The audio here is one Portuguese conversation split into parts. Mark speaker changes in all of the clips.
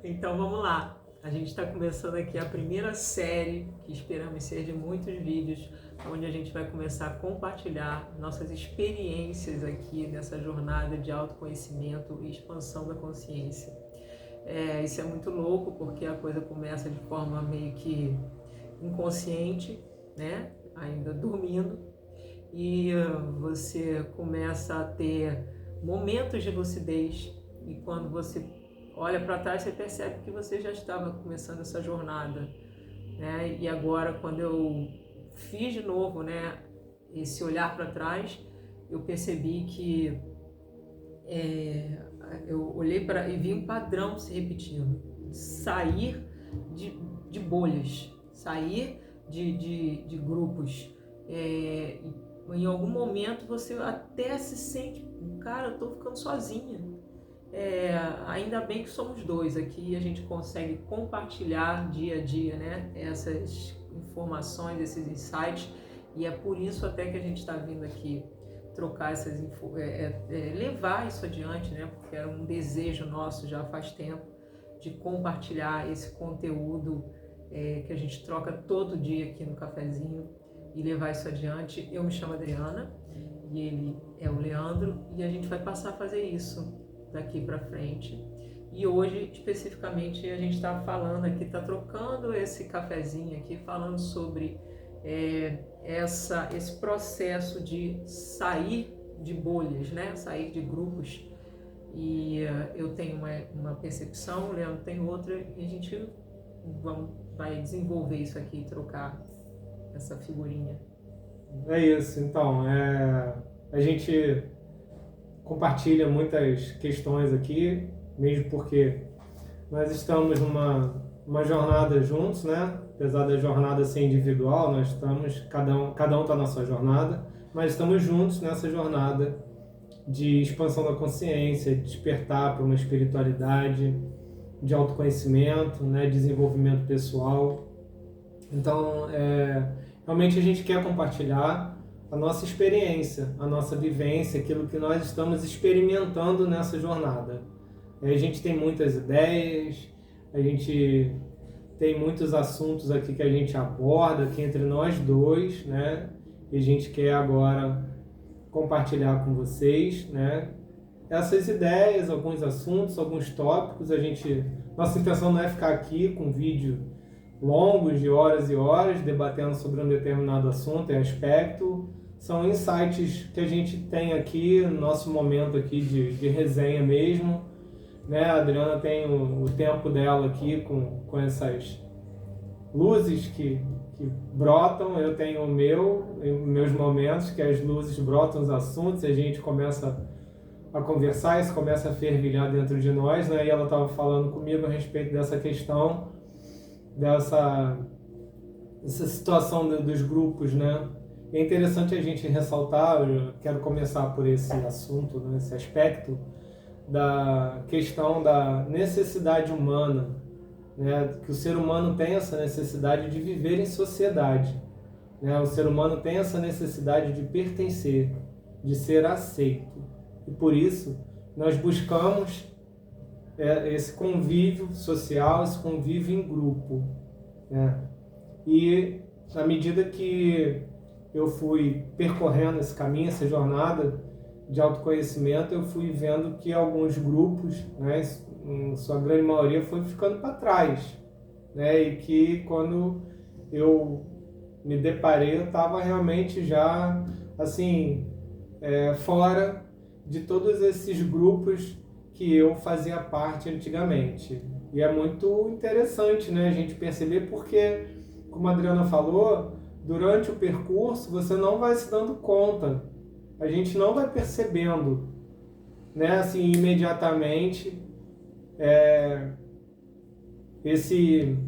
Speaker 1: Então vamos lá. A gente está começando aqui a primeira série, que esperamos ser de muitos vídeos, onde a gente vai começar a compartilhar nossas experiências aqui nessa jornada de autoconhecimento e expansão da consciência. Isso é muito louco, porque a coisa começa de forma meio que inconsciente, né? Ainda dormindo, e você começa a ter momentos de lucidez, e quando você olha para trás, você percebe que você já estava começando essa jornada, né? E agora, quando eu fiz de novo, né, esse olhar para trás, eu percebi que eu olhei para e vi um padrão se repetindo: sair de bolhas, sair de grupos. Em algum momento você até se sente, cara, eu tô ficando sozinha. Ainda bem que somos dois aqui e a gente consegue compartilhar dia a dia, né, essas informações, esses insights, e é por isso até que a gente está vindo aqui trocar essas levar isso adiante, né, porque é um desejo nosso já faz tempo de compartilhar esse conteúdo que a gente troca todo dia aqui no cafezinho e levar isso adiante. Eu me chamo Adriana e ele é o Leandro, e a gente vai passar a fazer isso daqui para frente. E hoje, especificamente, a gente está falando aqui, está trocando esse cafezinho aqui, falando sobre esse processo de sair de bolhas, né? Sair de grupos. E eu tenho uma percepção, o Leandro tem outra, e a gente vai desenvolver isso aqui, trocar essa figurinha.
Speaker 2: É isso, então, a gente compartilha muitas questões aqui, mesmo porque nós estamos numa jornada juntos, né? Apesar da jornada ser individual, nós estamos, cada um está na sua jornada, mas estamos juntos nessa jornada de expansão da consciência, de despertar para uma espiritualidade, de autoconhecimento, né? Desenvolvimento pessoal. Então, realmente a gente quer compartilhar a nossa experiência, a nossa vivência, aquilo que nós estamos experimentando nessa jornada. A gente tem muitas ideias, a gente tem muitos assuntos aqui que a gente aborda aqui entre nós dois, né? E a gente quer agora compartilhar com vocês, né? Essas ideias, alguns assuntos, alguns tópicos. Nossa intenção não é ficar aqui com vídeo longos de horas e horas debatendo sobre um determinado assunto e aspecto. São insights que a gente tem aqui no nosso momento aqui de resenha mesmo, né? A Adriana tem o tempo dela aqui com essas luzes que brotam, eu tenho meus momentos que as luzes brotam os assuntos e a gente começa a conversar, isso começa a fervilhar dentro de nós, né? E ela estava falando comigo a respeito dessa questão, dessa situação dos grupos, né? É interessante a gente ressaltar, eu quero começar por esse assunto, né, esse aspecto da questão da necessidade humana, né, que o ser humano tem essa necessidade de viver em sociedade, né, o ser humano tem essa necessidade de pertencer, de ser aceito, e por isso nós buscamos esse convívio social, esse convívio em grupo, né, e na medida que eu fui percorrendo esse caminho, essa jornada de autoconhecimento, eu fui vendo que alguns grupos, né, em sua grande maioria, foi ficando para trás, né, e que quando eu me deparei, eu estava realmente já assim, fora de todos esses grupos que eu fazia parte antigamente. E é muito interessante, né, a gente perceber, porque, como a Adriana falou, durante o percurso você não vai se dando conta, a gente não vai percebendo, né, assim, imediatamente esse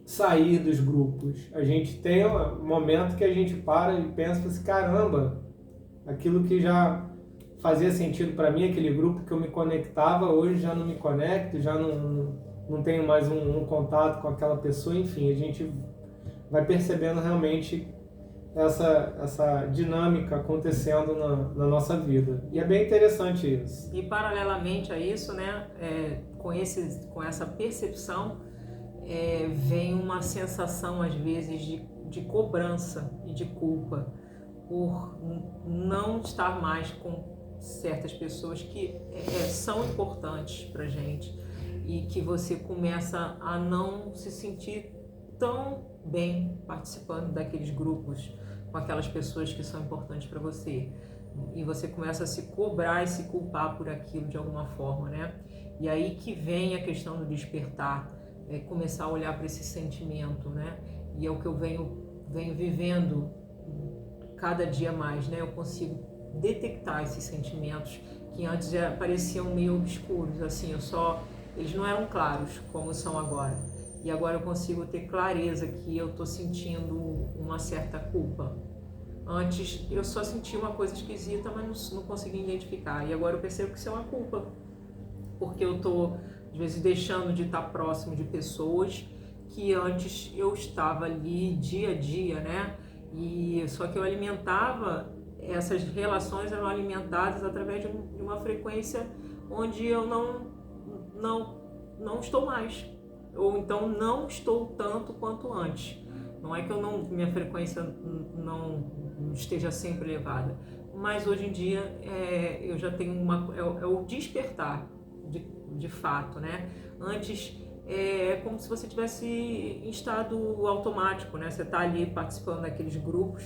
Speaker 2: sair dos grupos. A gente tem um momento que a gente para e pensa assim, caramba, aquilo que já fazia sentido para mim, aquele grupo que eu me conectava, hoje já não me conecto, já não tenho mais um contato com aquela pessoa, enfim, a gente vai percebendo realmente essa dinâmica acontecendo na nossa vida. E é bem interessante isso.
Speaker 1: E paralelamente a isso, né, com essa percepção, vem uma sensação, às vezes, de cobrança e de culpa por não estar mais com certas pessoas que são importantes pra gente, e que você começa a não se sentir tão bem participando daqueles grupos com aquelas pessoas que são importantes para você, e você começa a se cobrar e se culpar por aquilo de alguma forma, né? E aí que vem a questão do despertar, começar a olhar para esse sentimento, né? E é o que eu venho vivendo cada dia mais, né? Eu consigo detectar esses sentimentos que antes já pareciam meio obscuros, assim, eles não eram claros como são agora. E agora eu consigo ter clareza que eu estou sentindo uma certa culpa. Antes eu só sentia uma coisa esquisita, mas não conseguia identificar. E agora eu percebo que isso é uma culpa, porque eu estou, às vezes, deixando de estar próximo de pessoas que antes eu estava ali dia a dia, né? E só que eu alimentava, essas relações eram alimentadas através de uma frequência onde eu não estou mais, ou então não estou tanto quanto antes. Não é que minha frequência não esteja sempre elevada, mas hoje em dia eu já tenho o despertar de fato, né? Antes é como se você tivesse em estado automático, né? Você está ali participando daqueles grupos,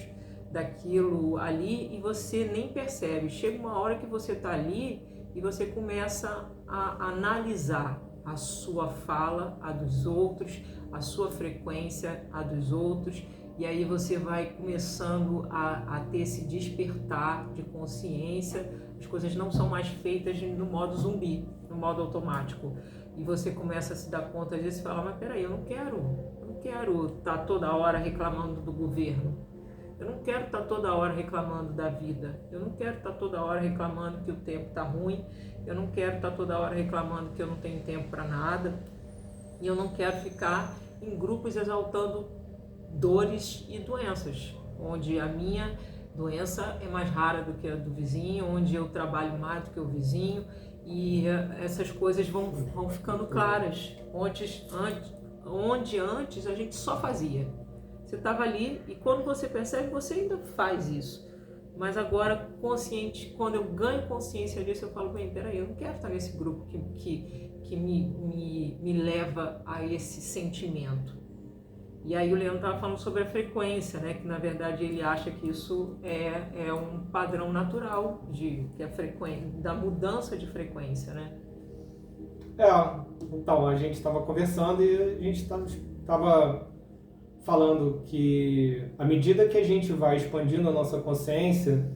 Speaker 1: daquilo ali, e você nem percebe. Chega uma hora que você está ali e você começa a analisar a sua fala, a dos outros, a sua frequência, a dos outros, e aí você vai começando a ter esse despertar de consciência. As coisas não são mais feitas no modo zumbi, no modo automático, e você começa a se dar conta, às vezes, e fala, mas peraí, eu não quero estar toda hora reclamando do governo, eu não quero estar toda hora reclamando da vida, eu não quero estar toda hora reclamando que o tempo está ruim, eu não quero estar toda hora reclamando que eu não tenho tempo para nada, e eu não quero ficar em grupos exaltando dores e doenças, onde a minha doença é mais rara do que a do vizinho, onde eu trabalho mais do que o vizinho, e essas coisas vão ficando claras, onde antes a gente só fazia. Você estava ali e quando você percebe, você ainda faz isso. Mas agora, consciente, quando eu ganho consciência disso, eu falo, bem, peraí, eu não quero estar nesse grupo que me leva a esse sentimento. E aí o Leandro estava falando sobre a frequência, né? Que na verdade ele acha que isso é um padrão natural da mudança de frequência, né?
Speaker 2: Então, a gente estava conversando e a gente estava falando que à medida que a gente vai expandindo a nossa consciência,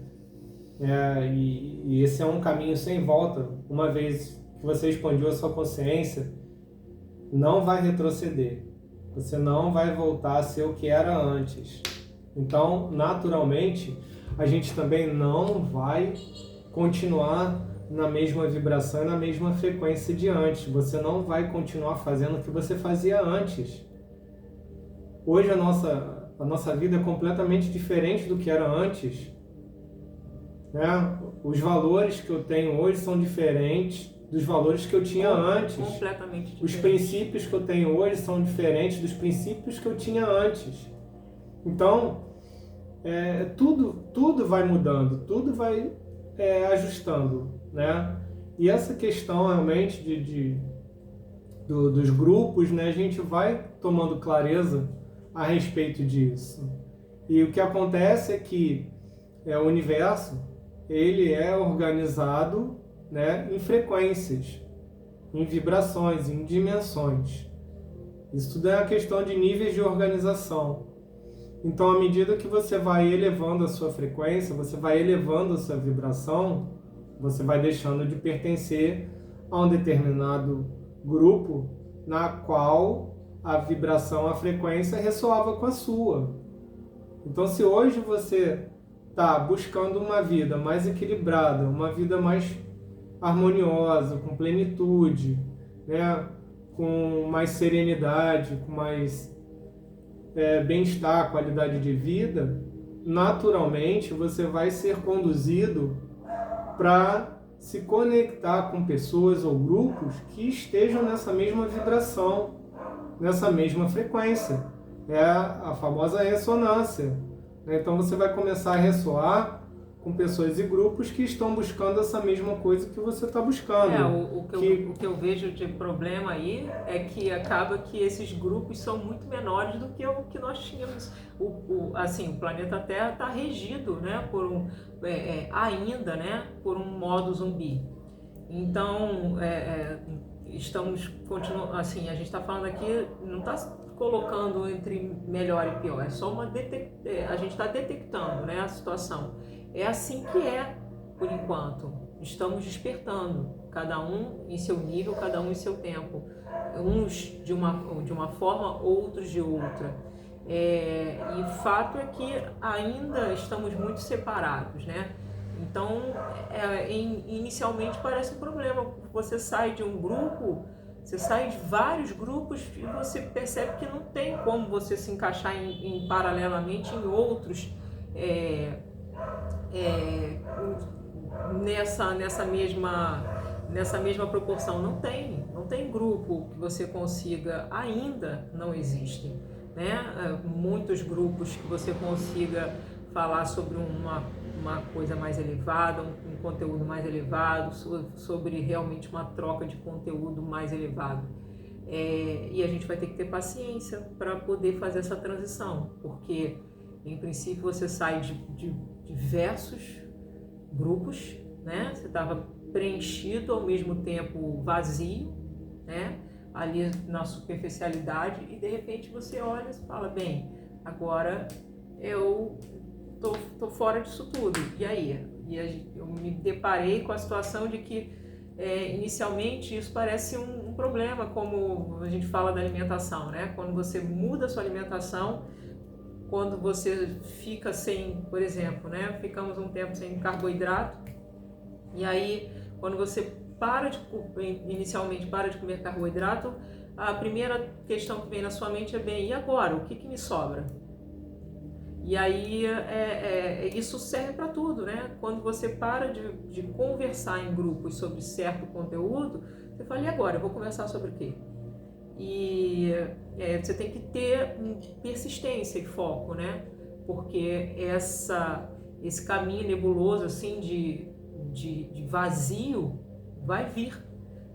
Speaker 2: e esse é um caminho sem volta, uma vez que você expandiu a sua consciência, não vai retroceder. Você não vai voltar a ser o que era antes. Então, naturalmente, a gente também não vai continuar na mesma vibração e na mesma frequência de antes. Você não vai continuar fazendo o que você fazia antes. Hoje a nossa vida é completamente diferente do que era antes, né? Os valores que eu tenho hoje são diferentes dos valores que eu tinha antes.
Speaker 1: Completamente diferente.
Speaker 2: Os princípios que eu tenho hoje são diferentes dos princípios que eu tinha antes. Então, tudo vai mudando, tudo vai ajustando, né? E essa questão realmente dos grupos, né? A gente vai tomando clareza a respeito disso. E o que acontece é que o universo, ele é organizado, né, em frequências, em vibrações, em dimensões. Isso tudo é uma questão de níveis de organização. Então, à medida que você vai elevando a sua frequência, você vai elevando a sua vibração, você vai deixando de pertencer a um determinado grupo na qual a vibração, a frequência ressoava com a sua. Então, se hoje você está buscando uma vida mais equilibrada, uma vida mais harmoniosa, com plenitude, né? Com mais serenidade, com mais bem-estar, qualidade de vida, naturalmente você vai ser conduzido para se conectar com pessoas ou grupos que estejam nessa mesma vibração, nessa mesma frequência. É a famosa ressonância. Então você vai começar a ressoar com pessoas e grupos que estão buscando essa mesma coisa que você está buscando.
Speaker 1: O que eu vejo de problema aí é que acaba que esses grupos são muito menores do que o que nós tínhamos. Assim, o planeta Terra está regido, né, por ainda, né, por um modo zumbi. Então, estamos continuando, assim, a gente está falando aqui, não está colocando entre melhor e pior, é só a gente está detectando, né, a situação. É assim que é, por enquanto. Estamos despertando, cada um em seu nível, cada um em seu tempo. Uns de uma forma, outros de outra. E o fato é que ainda estamos muito separados, né? Então, inicialmente parece um problema. Você sai de um grupo, você sai de vários grupos e você percebe que não tem como você se encaixar paralelamente em outros nessa mesma proporção. Não tem grupo que você consiga, ainda não existem, né? Muitos grupos que você consiga falar sobre uma coisa mais elevada, um conteúdo mais elevado, sobre realmente uma troca de conteúdo mais elevado. E a gente vai ter que ter paciência para poder fazer essa transição, porque em princípio você sai de diversos grupos, né? Você estava preenchido ao mesmo tempo vazio, né? Ali na superficialidade, e de repente você olha e fala, bem, agora eu tô fora disso tudo. E aí? Eu me deparei com a situação de que inicialmente isso parece um problema, como a gente fala da alimentação, né? Quando você muda a sua alimentação, quando você fica sem, por exemplo, né? Ficamos um tempo sem carboidrato, e aí quando você inicialmente para de comer carboidrato, a primeira questão que vem na sua mente é, bem, e agora? O que me sobra? E aí isso serve para tudo, né? Quando você para de conversar em grupos sobre certo conteúdo, você fala, e agora? Eu vou conversar sobre o quê? E você tem que ter persistência e foco, né? Porque esse caminho nebuloso assim de vazio vai vir,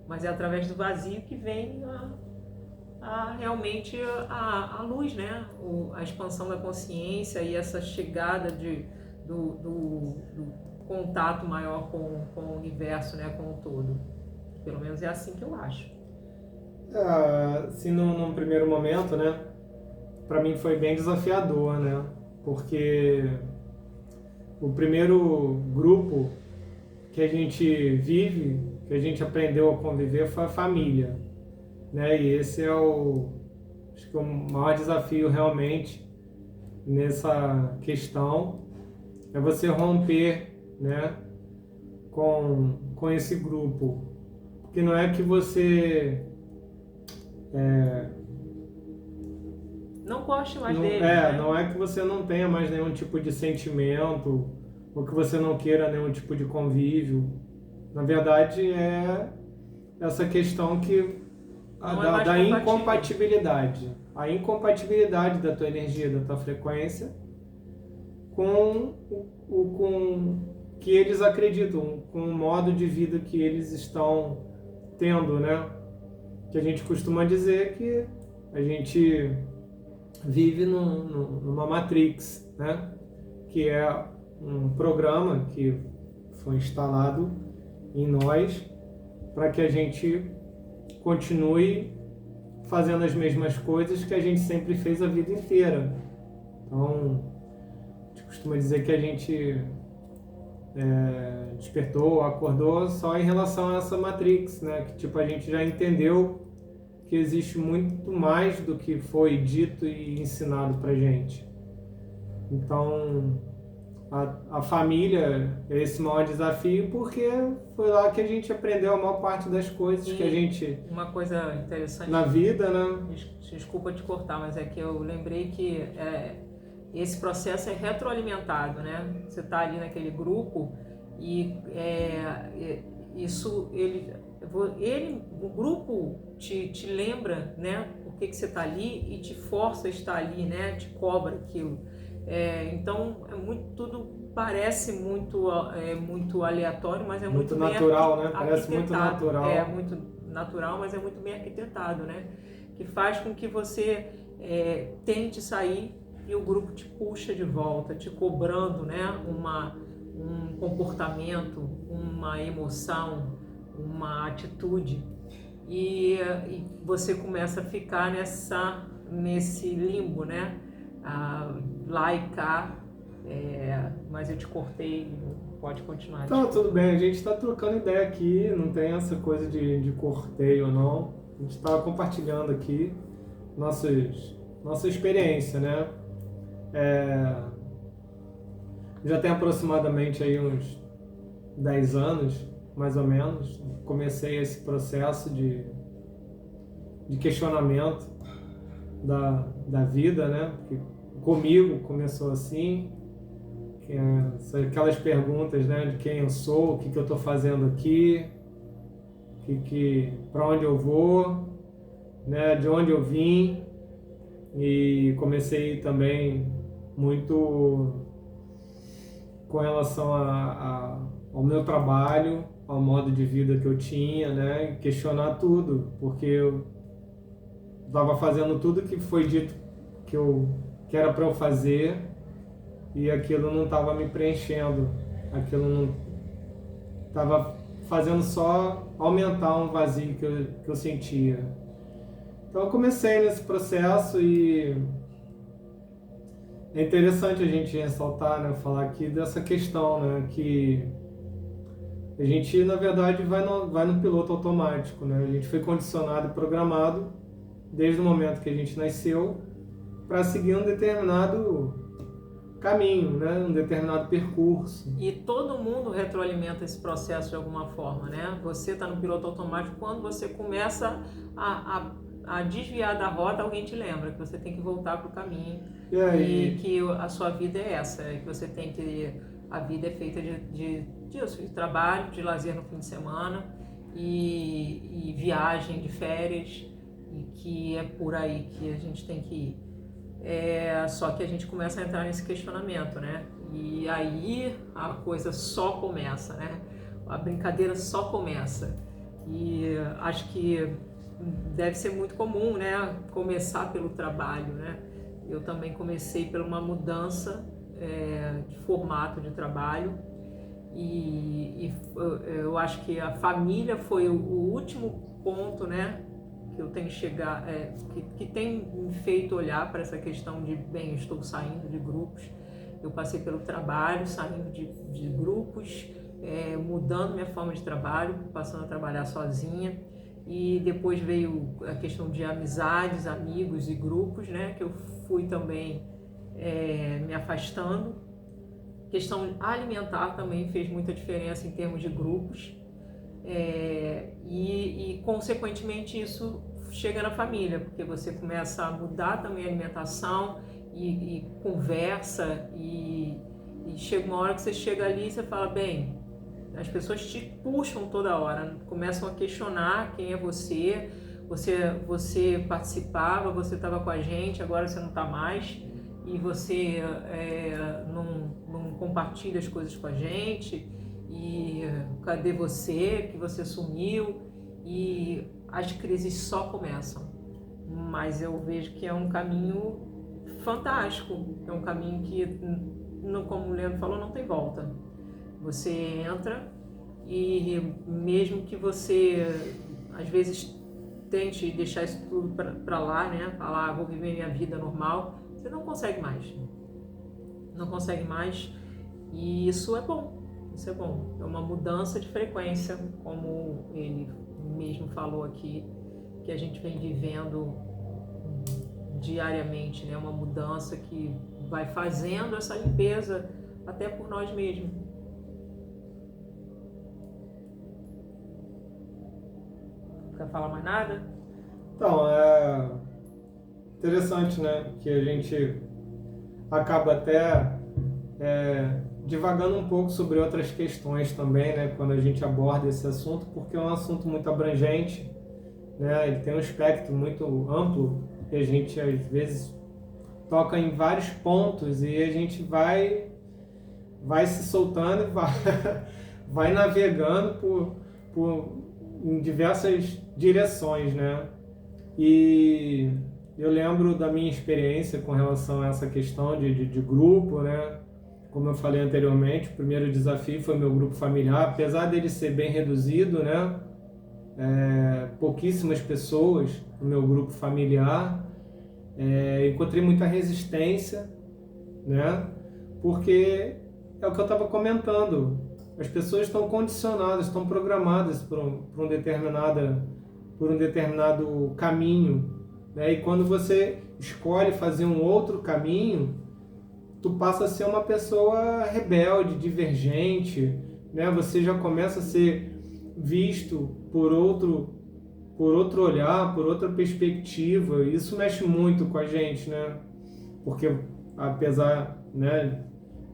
Speaker 1: mas é através do vazio que vem realmente a luz, né? A expansão da consciência e essa chegada do contato maior com o universo, né? Com o todo. Pelo menos é assim que eu acho.
Speaker 2: Assim, num primeiro momento, né? Para mim foi bem desafiador, né? Porque o primeiro grupo que a gente vive, que a gente aprendeu a conviver, foi a família, né? E esse acho que o maior desafio realmente nessa questão é você romper, né, com esse grupo, porque não é que você
Speaker 1: não goste mais dele, né?
Speaker 2: Não é que você não tenha mais nenhum tipo de sentimento ou que você não queira nenhum tipo de convívio. Na verdade é essa questão da incompatibilidade. A incompatibilidade da tua energia, da tua frequência com que eles acreditam, com o modo de vida que eles estão tendo, né? Que a gente costuma dizer que a gente vive numa Matrix, né? Que é um programa que foi instalado em nós para que a gente continue fazendo as mesmas coisas que a gente sempre fez a vida inteira. Então, a gente costuma dizer que a gente despertou, acordou só em relação a essa Matrix, né? Que tipo, a gente já entendeu que existe muito mais do que foi dito e ensinado pra gente. Então, a família é esse maior desafio, porque foi lá que a gente aprendeu a maior parte das coisas que a gente...
Speaker 1: Uma coisa interessante...
Speaker 2: Na vida, né?
Speaker 1: Desculpa te cortar, mas é que eu lembrei que esse processo é retroalimentado, né? Você está ali naquele grupo e isso o grupo te lembra, né, por que você está ali e te força a estar ali, né, te cobra aquilo. Então tudo parece muito aleatório, mas é muito bem
Speaker 2: natural, né? Parece muito natural.
Speaker 1: É muito natural, mas é muito bem arquitetado, né? Que faz com que você tente sair e o grupo te puxa de volta, te cobrando, né, um comportamento, uma emoção, uma atitude, e você começa a ficar nesse limbo, né? Lá e cá, mas eu te cortei, pode continuar.
Speaker 2: Então, tudo bem, a gente está trocando ideia aqui, não tem essa coisa de corteio ou não. A gente está compartilhando aqui nossa experiência, né? Já tem aproximadamente aí uns 10 anos, mais ou menos, comecei esse processo de questionamento da vida, né? Porque comigo começou assim, aquelas perguntas, né? De quem eu sou, o que eu estou fazendo aqui, para onde eu vou, né? De onde eu vim, e comecei também muito com relação ao meu trabalho, ao modo de vida que eu tinha, né? Questionar tudo, porque eu estava fazendo tudo que foi dito que era para eu fazer, e aquilo não estava me preenchendo, aquilo não estava fazendo só aumentar um vazio que eu sentia. Então eu comecei nesse processo, e é interessante a gente ressaltar, né, falar aqui dessa questão, né, que a gente, na verdade, vai no piloto automático, né? A gente foi condicionado e programado desde o momento que a gente nasceu para seguir um determinado caminho, né? Um determinado percurso.
Speaker 1: E todo mundo retroalimenta esse processo de alguma forma, né? Você está no piloto automático, quando você começa a desviar da rota, alguém te lembra que você tem que voltar para o caminho, e que a sua vida é essa, que você tem que... A vida é feita de trabalho, de lazer no fim de semana e viagem de férias, e que é por aí que a gente tem que ir. Só que a gente começa a entrar nesse questionamento, né? E aí a coisa só começa, né? A brincadeira só começa. E acho que deve ser muito comum, né? Começar pelo trabalho, né? Eu também comecei por uma mudança de formato de trabalho, e eu acho que a família foi o último ponto, né, que eu tenho que chegar, que tem me feito olhar para essa questão de, bem, eu estou saindo de grupos. Eu passei pelo trabalho, saindo de grupos, mudando minha forma de trabalho, passando a trabalhar sozinha, e depois veio a questão de amizades, amigos e grupos, né, que eu fui também me afastando. Questão alimentar também fez muita diferença em termos de grupos, e consequentemente isso chega na família, porque você começa a mudar também a alimentação e conversa, e chega uma hora que você chega ali e você fala, bem, as pessoas te puxam toda hora, começam a questionar quem é você participava, você estava com a gente, agora você não está mais, e você não compartilha as coisas com a gente, e cadê você, que você sumiu, e as crises só começam. Mas eu vejo que é um caminho fantástico, é um caminho que, como o Leandro falou, não tem volta. Você entra, e mesmo que você às vezes tente deixar isso tudo para lá, né, falar, vou viver minha vida normal, você não consegue mais. Não consegue mais. E isso é bom. Isso é bom. É uma mudança de frequência, como ele mesmo falou aqui, que a gente vem vivendo diariamente, né? Uma mudança que vai fazendo essa limpeza até por nós mesmos. Não quer falar mais nada?
Speaker 2: Então, é interessante, né, que a gente acaba até divagando um pouco sobre outras questões também, né, quando a gente aborda esse assunto, porque é um assunto muito abrangente, né, ele tem um espectro muito amplo e a gente às vezes toca em vários pontos e a gente vai se soltando e vai navegando em diversas direções, né? E eu lembro da minha experiência com relação a essa questão de grupo, né? Como eu falei anteriormente, o primeiro desafio foi meu grupo familiar, apesar dele ser bem reduzido, né? Pouquíssimas pessoas no meu grupo familiar, encontrei muita resistência, né? Porque é o que eu estava comentando, as pessoas estão condicionadas, estão programadas por um determinado caminho, né? E quando você escolhe fazer um outro caminho, tu passa a ser uma pessoa rebelde, divergente, né? Você já começa a ser visto por outro olhar, por outra perspectiva. Isso mexe muito com a gente, né? Porque apesar, né,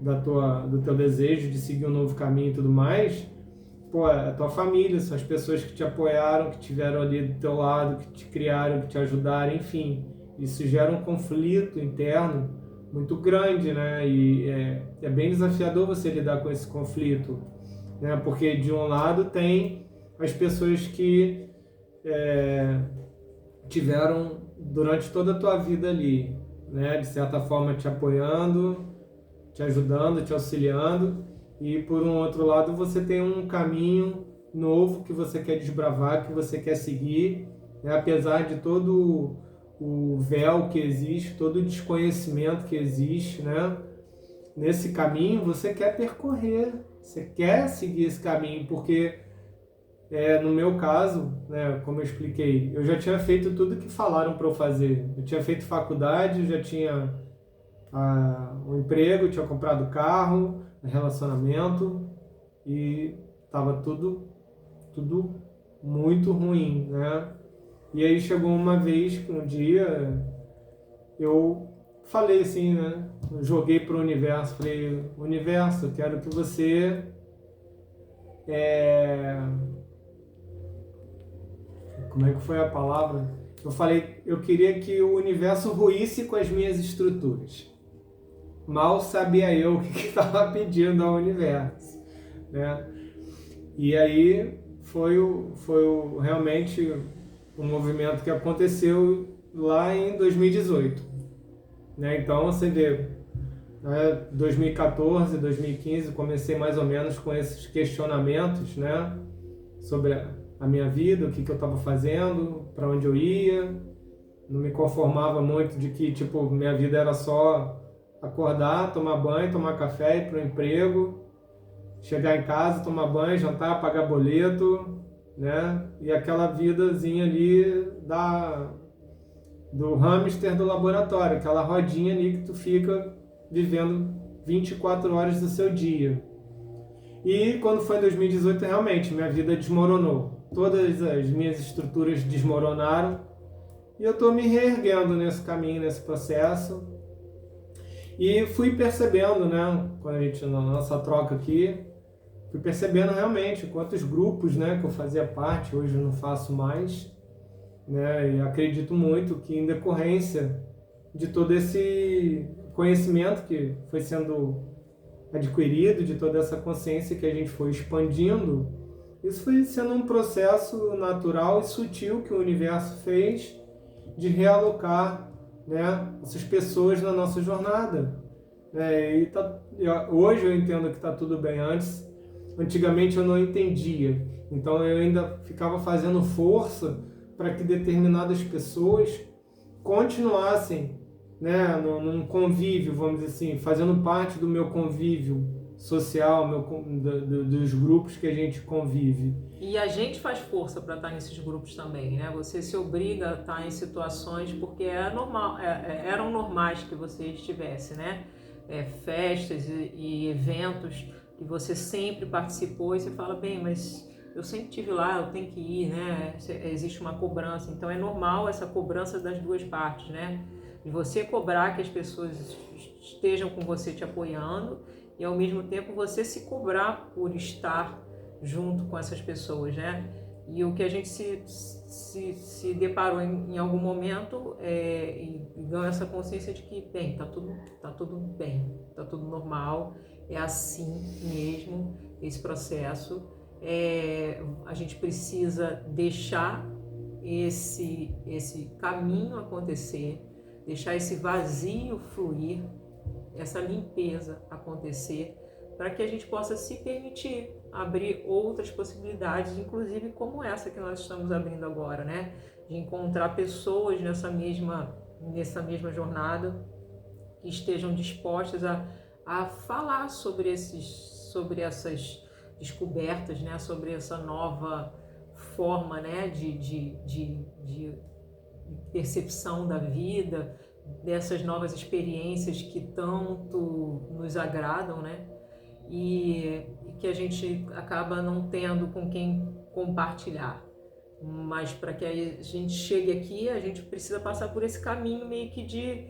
Speaker 2: do teu desejo de seguir um novo caminho e tudo mais, pô, a tua família, são as pessoas que te apoiaram, que estiveram ali do teu lado, que te criaram, que te ajudaram, enfim. Isso gera um conflito interno muito grande, né? E é bem desafiador você lidar com esse conflito, né? Porque de um lado tem as pessoas que tiveram durante toda a tua vida ali, né? De certa forma te apoiando, te ajudando, te auxiliando, e por um outro lado você tem um caminho novo que você quer desbravar, que você quer seguir, né? Apesar de todo o véu que existe, todo o desconhecimento que existe, né? Nesse caminho você quer percorrer, você quer seguir esse caminho, porque no meu caso, né, como eu expliquei, eu já tinha feito tudo que falaram para eu fazer. Eu tinha feito faculdade, eu já tinha um emprego, tinha comprado carro, relacionamento, e estava tudo muito ruim, né? E aí chegou uma vez, um dia, eu falei assim, né? Eu joguei para o universo, falei, universo, eu quero que você como é que foi a palavra? Eu falei, eu queria que o universo ruísse com as minhas estruturas. Mal sabia eu o que estava pedindo ao universo, né? E aí foi realmente um movimento que aconteceu lá em 2018, né? Então você vê, né, 2014, 2015 comecei mais ou menos com esses questionamentos, né, sobre a minha vida, o que eu estava fazendo, para onde eu ia. Não me conformava muito de que tipo minha vida era só acordar, tomar banho, tomar café, ir para o emprego, chegar em casa, tomar banho, jantar, pagar boleto, né? E aquela vidazinha ali do hamster do laboratório, aquela rodinha ali que tu fica vivendo 24 horas do seu dia. E quando foi em 2018, realmente, minha vida desmoronou. Todas as minhas estruturas desmoronaram e eu estou me reerguendo nesse caminho, nesse processo. E fui percebendo, né, quando a gente, na nossa troca aqui, fui percebendo realmente quantos grupos, né, que eu fazia parte, hoje eu não faço mais, né, e acredito muito que em decorrência de todo esse conhecimento que foi sendo adquirido, de toda essa consciência que a gente foi expandindo, isso foi sendo um processo natural e sutil que o universo fez de realocar, né, essas pessoas na nossa jornada. Hoje eu entendo que está tudo bem. Antigamente eu não entendia, então eu ainda ficava fazendo força para que determinadas pessoas continuassem, né, num convívio, vamos dizer assim, fazendo parte do meu convívio social, dos grupos que a gente convive.
Speaker 1: E a gente faz força para estar nesses grupos também, né? Você se obriga a estar em situações porque eram normais que você estivesse, né? Festas e eventos que você sempre participou e você fala, bem, mas eu sempre estive lá, eu tenho que ir, né? Existe uma cobrança, então é normal essa cobrança das duas partes, né? De você cobrar que as pessoas estejam com você te apoiando e ao mesmo tempo você se cobrar por estar junto com essas pessoas, né? E o que a gente se deparou em algum momento e ganhou essa consciência de que, bem, tá tudo bem, tá tudo normal, é assim mesmo esse processo. A gente precisa deixar esse caminho acontecer, deixar esse vazio fluir, essa limpeza acontecer, para que a gente possa se permitir abrir outras possibilidades, inclusive como essa que nós estamos abrindo agora, né? De encontrar pessoas nessa mesma jornada que estejam dispostas a falar sobre essas descobertas, né? Sobre essa nova forma, né? de percepção da vida, dessas novas experiências que tanto nos agradam, né? E que a gente acaba não tendo com quem compartilhar. Mas para que a gente chegue aqui, a gente precisa passar por esse caminho meio que de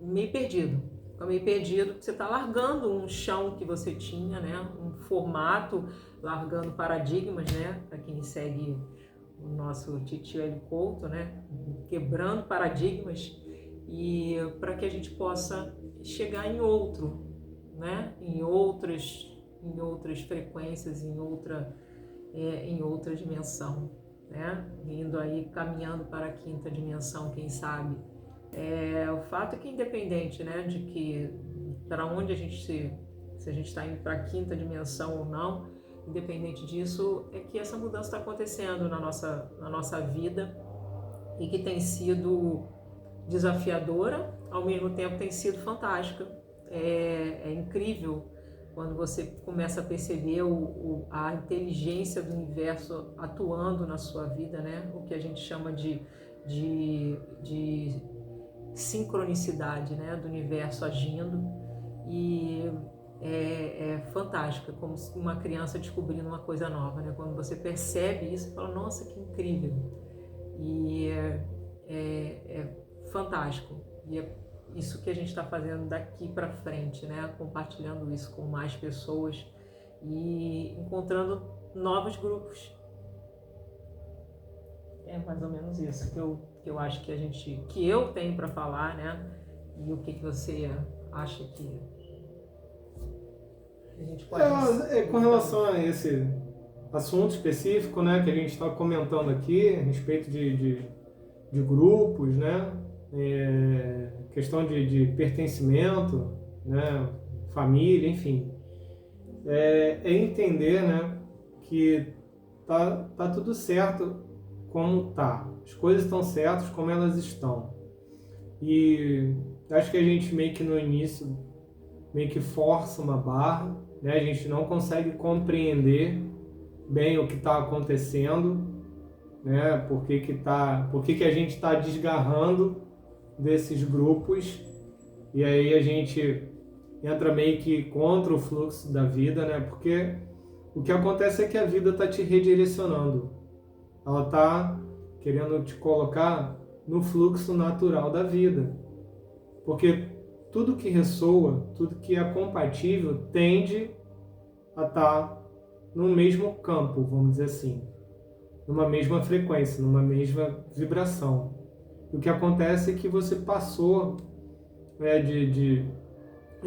Speaker 1: meio perdido. Meio perdido, você está largando um chão que você tinha, né? Um formato, largando paradigmas, né? Para quem segue o nosso titio Hélio Couto, né? Quebrando paradigmas, e para que a gente possa chegar em outro, né? Em outras frequências, em outra dimensão, né? Indo aí, caminhando para a quinta dimensão, quem sabe. O fato é que, independente, né, de que para onde se a gente está indo para a quinta dimensão ou não, independente disso, é que essa mudança está acontecendo na nossa vida, e que tem sido desafiadora, ao mesmo tempo tem sido fantástica. É incrível quando você começa a perceber a inteligência do universo atuando na sua vida, né? O que a gente chama de sincronicidade, né? Do universo agindo, e é fantástico, como uma criança descobrindo uma coisa nova, né? Quando você percebe isso, você fala, nossa, que incrível, e é fantástico, e é isso que a gente está fazendo daqui para frente, né? Compartilhando isso com mais pessoas e encontrando novos grupos. É mais ou menos isso que eu acho que eu tenho para falar, né? E o que você acha que a gente pode...
Speaker 2: Com relação a esse assunto específico, né, que a gente está comentando aqui, a respeito de grupos, né? Questão de pertencimento, né? Família, enfim. É entender, né, que tá tudo certo como tá. As coisas estão certas como elas estão. E acho que a gente meio que no início meio que força uma barra, né? A gente não consegue compreender bem o que está acontecendo, né? Por que a gente está desgarrando desses grupos, e aí a gente entra meio que contra o fluxo da vida, né? Porque o que acontece é que a vida está te redirecionando, ela está querendo te colocar no fluxo natural da vida, porque tudo que ressoa, tudo que é compatível tende a estar no mesmo campo, vamos dizer assim, numa mesma frequência, numa mesma vibração. O que acontece é que você passou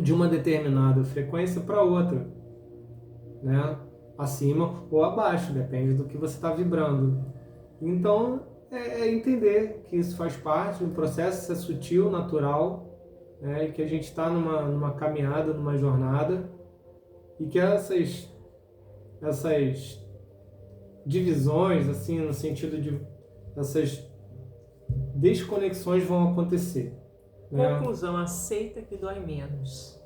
Speaker 2: de uma determinada frequência para outra, né? Acima ou abaixo, depende do que você está vibrando. Então, é entender que isso faz parte do processo, isso é sutil, natural, né? E que a gente está numa caminhada, numa jornada, e que essas divisões, assim, no sentido de essas desconexões vão acontecer. Né?
Speaker 1: Conclusão, aceita que dói menos.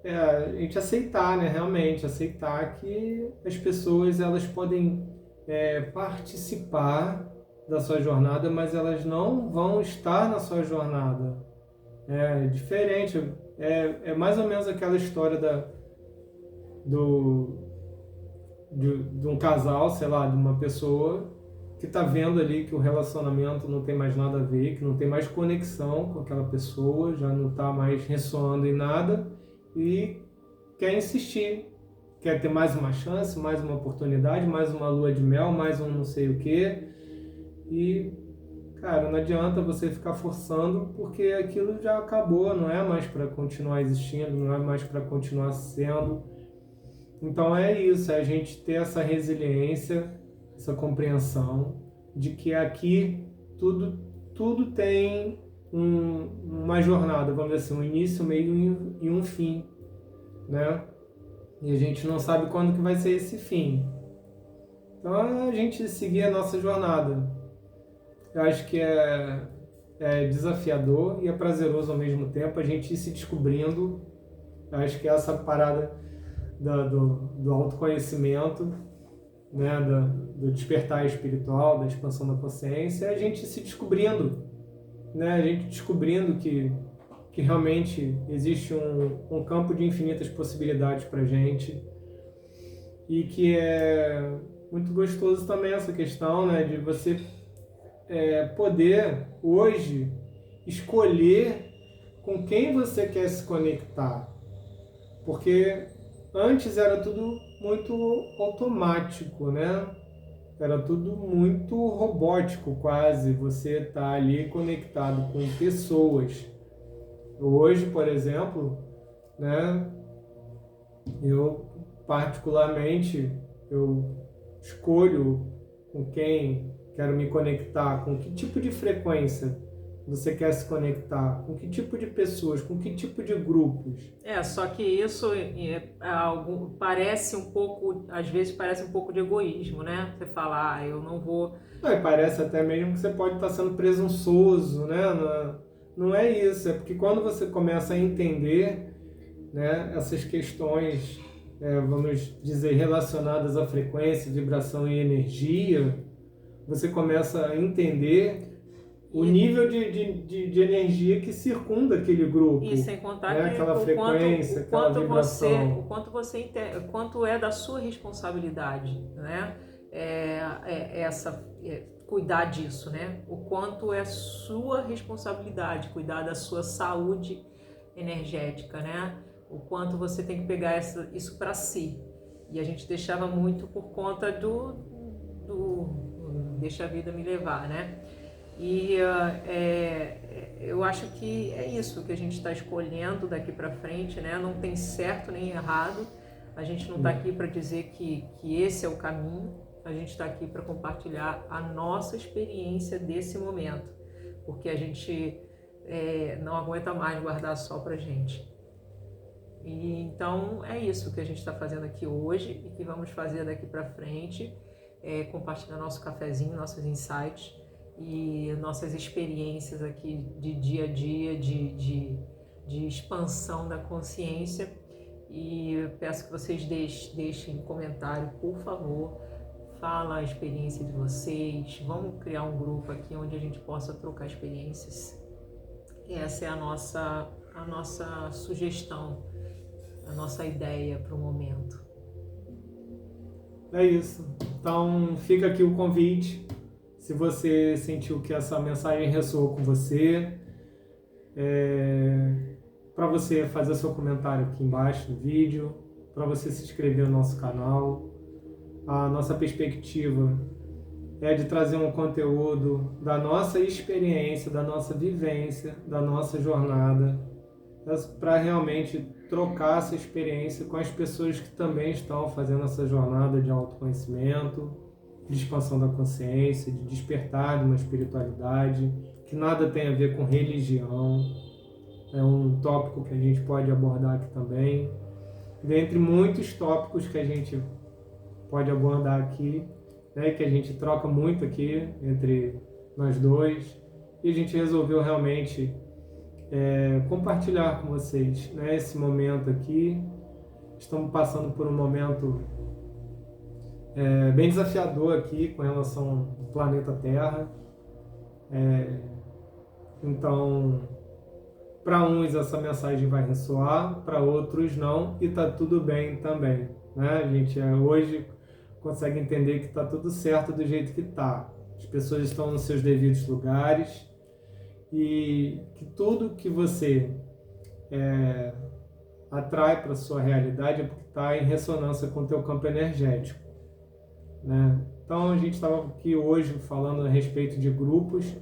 Speaker 2: A gente aceitar, né? Realmente, aceitar que as pessoas elas podem participar da sua jornada, mas elas não vão estar na sua jornada. É diferente, é mais ou menos aquela história de um casal, sei lá, de uma pessoa que está vendo ali que o relacionamento não tem mais nada a ver, que não tem mais conexão com aquela pessoa, já não está mais ressoando em nada e quer insistir, quer ter mais uma chance, mais uma oportunidade, mais uma lua de mel, mais um não sei o quê. E, cara, não adianta você ficar forçando porque aquilo já acabou, não é mais para continuar existindo, não é mais para continuar sendo. Então é isso, é a gente ter essa resiliência, essa compreensão de que aqui tudo tem uma jornada, vamos dizer assim, um início, um meio e um fim, né? E a gente não sabe quando que vai ser esse fim. Então a gente seguir a nossa jornada. Eu acho que é desafiador e é prazeroso ao mesmo tempo a gente ir se descobrindo. Eu acho que essa parada do autoconhecimento, né, do despertar espiritual, da expansão da consciência, é a gente se descobrindo, né, a gente descobrindo que realmente existe um campo de infinitas possibilidades para a gente e que é muito gostoso também essa questão, né, de você poder hoje escolher com quem você quer se conectar, porque antes era tudo muito automático, né? Era tudo muito robótico quase, você tá ali conectado com pessoas. Hoje, por exemplo, né? Eu particularmente, eu escolho com quem quero me conectar, com que tipo de frequência você quer se conectar, com que tipo de pessoas, com que tipo de grupos.
Speaker 1: Só que isso algo, parece um pouco, às vezes parece um pouco de egoísmo, né? Você fala, eu não vou...
Speaker 2: E parece até mesmo que você pode estar sendo presunçoso, né? Não é isso, é porque quando você começa a entender, né, essas questões, vamos dizer, relacionadas à frequência, vibração e energia, você começa a entender o nível de energia que circunda aquele grupo.
Speaker 1: E sem contar que
Speaker 2: aquela frequência, aquela vibração.
Speaker 1: O quanto é da sua responsabilidade, né? Cuidar disso, né? O quanto é sua responsabilidade cuidar da sua saúde energética, né? O quanto você tem que pegar isso para si. E a gente deixava muito por conta do deixa a vida me levar, né? E eu acho que é isso que a gente está escolhendo daqui para frente, né? Não tem certo nem errado. A gente não está aqui para dizer que esse é o caminho. A gente está aqui para compartilhar a nossa experiência desse momento, porque a gente não aguenta mais guardar só para gente. E então é isso que a gente está fazendo aqui hoje e que vamos fazer daqui para frente, compartilhar nosso cafezinho, nossos insights e nossas experiências aqui de dia a dia, de expansão da consciência. E eu peço que vocês deixem um comentário, por favor, fala a experiência de vocês, vamos criar um grupo aqui onde a gente possa trocar experiências. Essa é a nossa sugestão, a nossa ideia para o momento.
Speaker 2: É isso. Então fica aqui o convite. Se você sentiu que essa mensagem ressoou com você, para você fazer seu comentário aqui embaixo do vídeo, para você se inscrever no nosso canal. A nossa perspectiva é de trazer um conteúdo da nossa experiência, da nossa vivência, da nossa jornada, para realmente trocar essa experiência com as pessoas que também estão fazendo essa jornada de autoconhecimento, de expansão da consciência, de despertar de uma espiritualidade, que nada tem a ver com religião. É um tópico que a gente pode abordar aqui também. Dentre muitos tópicos que a gente pode abordar aqui, né, que a gente troca muito aqui entre nós dois, e a gente resolveu realmente compartilhar com vocês, né, esse momento aqui. Estamos passando por um momento bem desafiador aqui com relação ao planeta Terra. Então, para uns essa mensagem vai ressoar, para outros não, e tá tudo bem também, né? A gente hoje consegue entender que tá tudo certo do jeito que tá. As as pessoas estão nos seus devidos lugares e que tudo que você atrai para a sua realidade é porque está em ressonância com o teu campo energético, né? Então a gente estava aqui hoje falando a respeito de grupos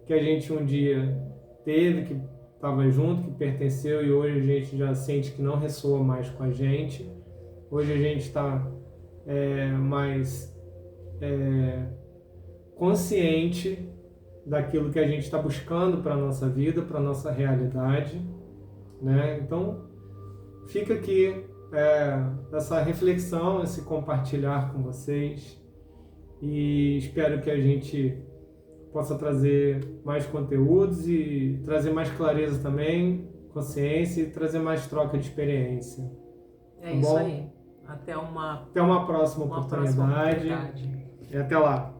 Speaker 2: que a gente um dia teve, que estava junto, que pertenceu e hoje a gente já sente que não ressoa mais com a gente. Hoje a gente está mais consciente daquilo que a gente está buscando para a nossa vida, para a nossa realidade, né? Então fica aqui essa reflexão, esse compartilhar com vocês e espero que a gente possa trazer mais conteúdos e trazer mais clareza também, consciência e trazer mais troca de experiência.
Speaker 1: É isso aí. Até uma
Speaker 2: próxima oportunidade. E até lá.